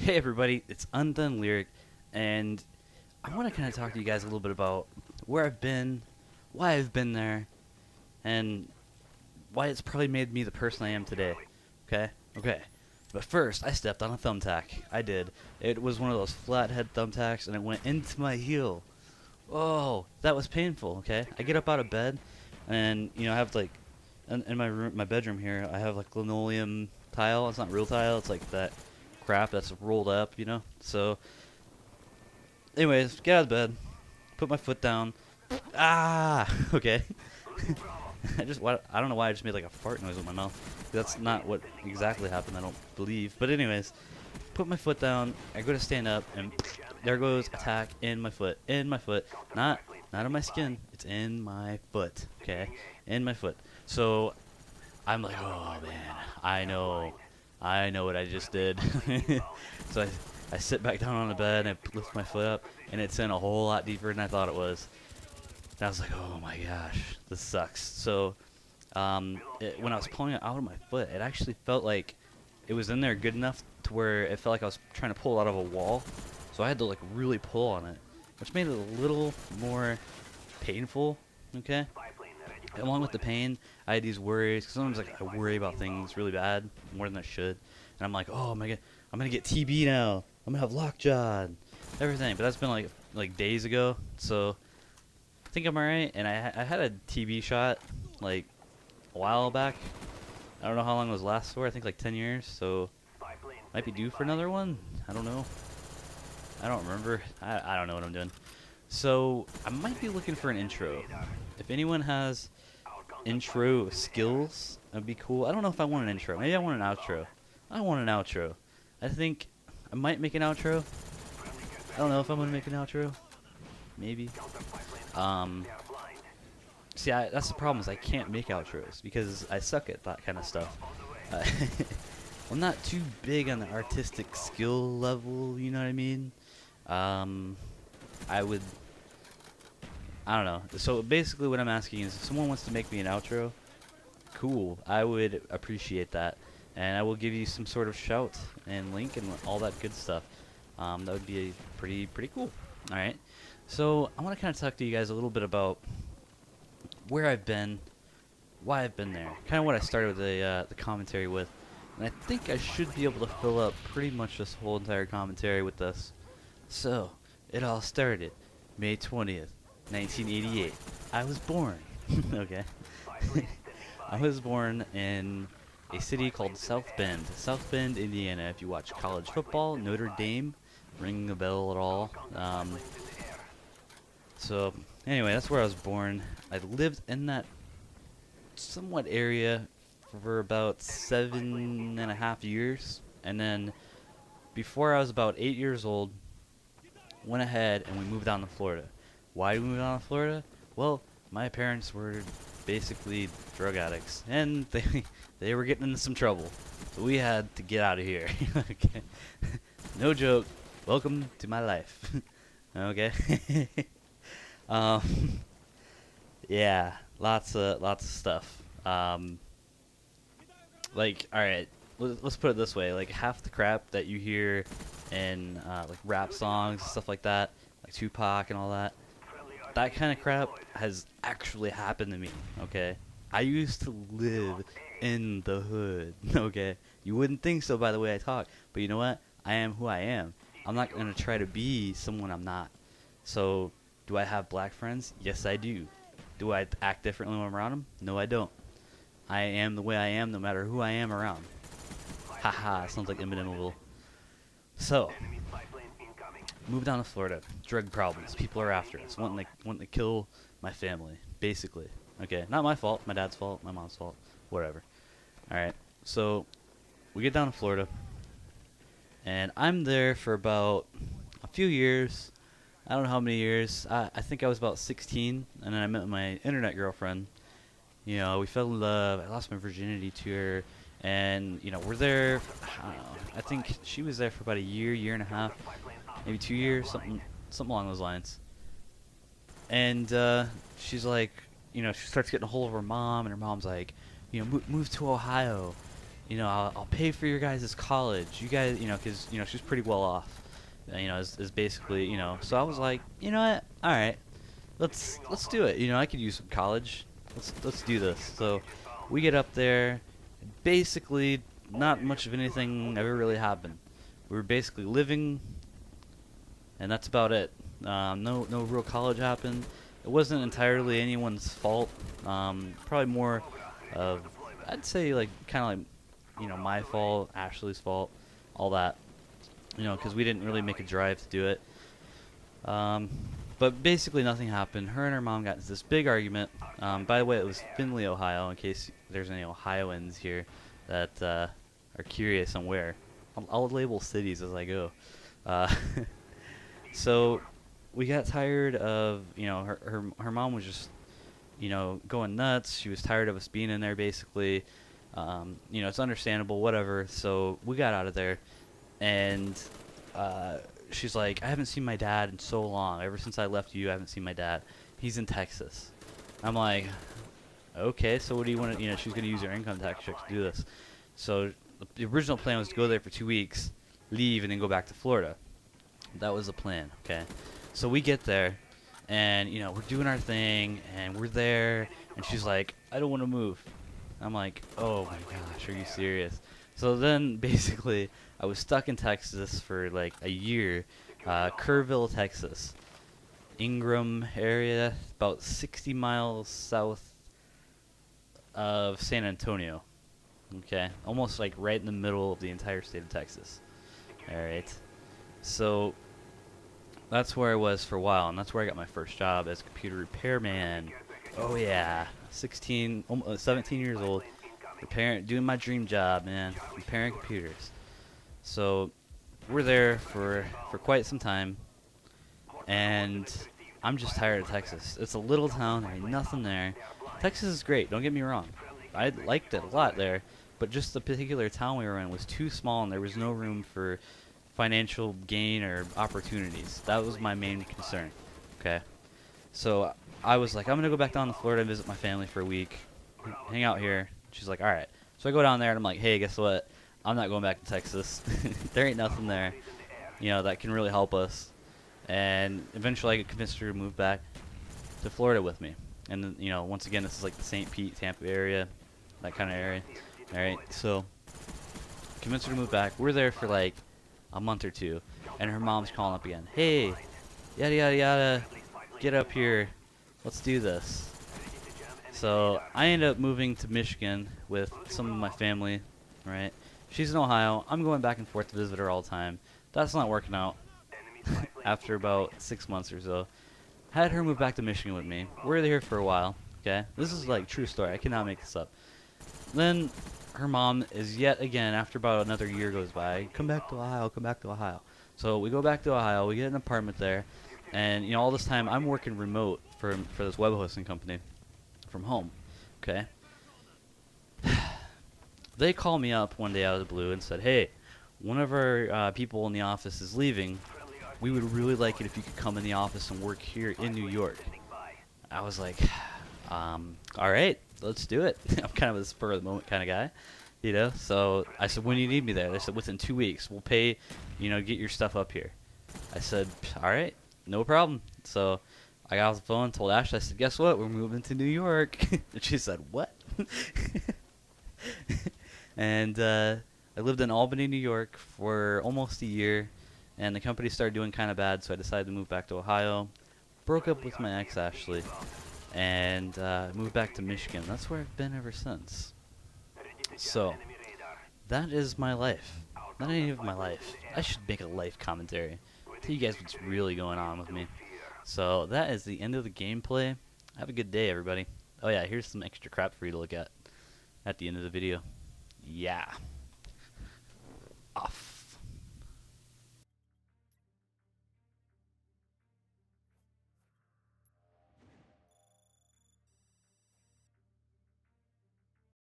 Hey everybody, it's UndoneLyric, and I want to kind of talk to you guys a little bit about where I've been, why I've been there, and why it's probably made me the person I am today. Okay? Okay. But first, I stepped on a thumbtack. I did. It was one of those flathead thumbtacks, and it went into my heel. Oh, that was painful, okay? I get up out of bed, and, I have, like, in my room, my bedroom here, I have, like, linoleum tile. It's not real tile. It's, like, that crap that's rolled up. So, anyways, get out of bed, put my foot down. Ah! Okay. I don't know why I just made, like, a fart noise with my mouth. That's not what exactly happened, I don't believe. But anyways, put my foot down, I go to stand up, and there goes attack in my foot. Not in my skin, it's in my foot, okay? In my foot. So I'm like, oh man, I know what I just did. So I sit back down on the bed and I lift my foot up, and it's in a whole lot deeper than I thought it was. And I was like, oh my gosh, this sucks. So when I was pulling it out of my foot, it actually felt like it was in there good enough to where it felt like I was trying to pull it out of a wall. So I had to, like, really pull on it, which made it a little more painful, okay? Along with the pain, I had these worries, because sometimes, like, I worry about things really bad, more than I should. And I'm like, oh my god, I'm gonna get TB now. I'm gonna have lockjaw and everything. But that's been like days ago, so I think I'm alright. And I had a TB shot like a while back. I don't know how long it was last for. I think like 10 years. So might be due for another one. I don't know. I don't remember. I don't know what I'm doing. So I might be looking for an intro. If anyone has intro skills, that'd be cool. I don't know if I want an intro. Maybe I want an outro. I want an outro. I think I might make an outro. I don't know if I'm gonna make an outro. Maybe. See, that's the problem, is I can't make outros because I suck at that kind of stuff. I'm not too big on the artistic skill level, you know what I mean? I don't know. So basically what I'm asking is, if someone wants to make me an outro, cool. I would appreciate that. And I will give you some sort of shout and link and all that good stuff. That would be pretty cool. Alright. So I want to kind of talk to you guys a little bit about where I've been, why I've been there. Kind of what I started with the commentary with. And I think I should be able to fill up pretty much this whole entire commentary with this. So, it all started May 20th, 1988. I was born. Okay. I was born in a city called South Bend, Indiana. If you watch college football, Notre Dame, ring a bell at all. So, anyway, that's where I was born. I lived in that somewhat area for about 7.5 years, and then before I was about 8 years old, went ahead and we moved down to Florida. Why did we move down to Florida? Well, my parents were basically drug addicts, and they were getting into some trouble, so we had to get out of here. Okay. No joke. Welcome to my life. Okay. Yeah, lots of stuff. Like, all right, let's put it this way: like, half the crap that you hear in like rap songs and stuff like that, like Tupac and all that, that kind of crap has actually happened to me. Okay, I used to live in the hood. Okay, you wouldn't think so by the way I talk, but you know what? I am who I am. I'm not gonna try to be someone I'm not. So, do I have black friends? Yes, I do. Do I act differently when I'm around them? No, I don't. I am the way I am no matter who I am around. Haha, sounds like Eminem a little. So, moved down to Florida. Drug problems. People are after us. Wanting to kill my family, basically. Okay, not my fault. My dad's fault. My mom's fault. Whatever. Alright, so we get down to Florida. And I'm there for about a few years. I don't know how many years. I think I was about 16, and then I met my internet girlfriend. You know, we fell in love. I lost my virginity to her, and we're there. I don't know. I think she was there for about a year and a half, maybe 2 years, something along those lines. And she's like, she starts getting a hold of her mom, and her mom's like, move to Ohio. I'll pay for your guys' college. You guys, because she's pretty well off. Is basically, So I was like, you know what? All right, let's do it. I could use some college. Let's do this. So we get up there. Basically, not much of anything ever really happened. We were basically living, and that's about it. No real college happened. It wasn't entirely anyone's fault. Probably more of, I'd say, like, kind of like, my fault, Ashley's fault, all that. Because we didn't really make a drive to do it. But basically nothing happened. Her and her mom got into this big argument. By the way, it was Findlay, Ohio, in case there's any Ohioans here that are curious on where. I'll label cities as I go. So we got tired of, her mom was just, going nuts. She was tired of us being in there, basically. It's understandable, whatever. So we got out of there, and she's like, I haven't seen my dad in so long. Ever since I left you, I haven't seen my dad. He's in Texas. I'm like, okay, so what do you want to, she's going to use her income tax check to do this. So the original plan was to go there for 2 weeks, leave, and then go back to Florida. That was the plan, okay? So we get there, and, we're doing our thing, and we're there, and she's like, I don't want to move. I'm like, oh my gosh, are you serious? So then, basically, I was stuck in Texas for like a year. Kerrville, Texas. Ingram area, about 60 miles south of San Antonio. Okay, almost like right in the middle of the entire state of Texas. Alright, so that's where I was for a while, and that's where I got my first job as a computer repairman. Oh yeah, 17 years old, doing my dream job, man, repairing computers. So we're there for quite some time, and I'm just tired of Texas. It's a little town, there ain't nothing there. Texas is great, don't get me wrong. I liked it a lot there, but just the particular town we were in was too small, and there was no room for financial gain or opportunities. That was my main concern. Okay, so I was like, I'm gonna go back down to Florida and visit my family for a week, hang out here. She's like, all right. So I go down there and I'm like, hey, guess what? I'm not going back to Texas. There ain't nothing there, that can really help us. And eventually I convinced her to move back to Florida with me. And then, once again, this is like the St. Pete, Tampa area, that kind of area. All right, so convinced her to move back. We're there for like a month or two, and her mom's calling up again. Hey, yada yada yada, get up here, let's do this. So I ended up moving to Michigan with some of my family, right? She's in Ohio. I'm going back and forth to visit her all the time. That's not working out. After about 6 months or so, had her move back to Michigan with me. We're there for a while, okay? This is like true story. I cannot make this up. Then her mom is yet again, after about another year goes by, come back to Ohio, come back to Ohio. So we go back to Ohio. We get an apartment there, and all this time I'm working remote for this web hosting company from home, okay? They call me up one day out of the blue and said, hey, one of our people in the office is leaving. We would really like it if you could come in the office and work here in New York. I was like, all right, let's do it. I'm kind of a spur of the moment kind of guy, So I said, when do you need me there? They said, within 2 weeks. We'll pay, get your stuff up here. I said, all right, no problem. So I got off the phone, told Ashley, I said, guess what? We're moving to New York. And she said, what? And I lived in Albany, New York for almost a year, and the company started doing kind of bad, so I decided to move back to Ohio. Broke up with my ex, Ashley, and moved back to Michigan. That's where I've been ever since. So that is my life. Not any of my life. I should make a life commentary. Tell you guys what's really going on with me. So that is the end of the gameplay. Have a good day, everybody. Oh yeah, here's some extra crap for you to look at the end of the video. Yeah. Off.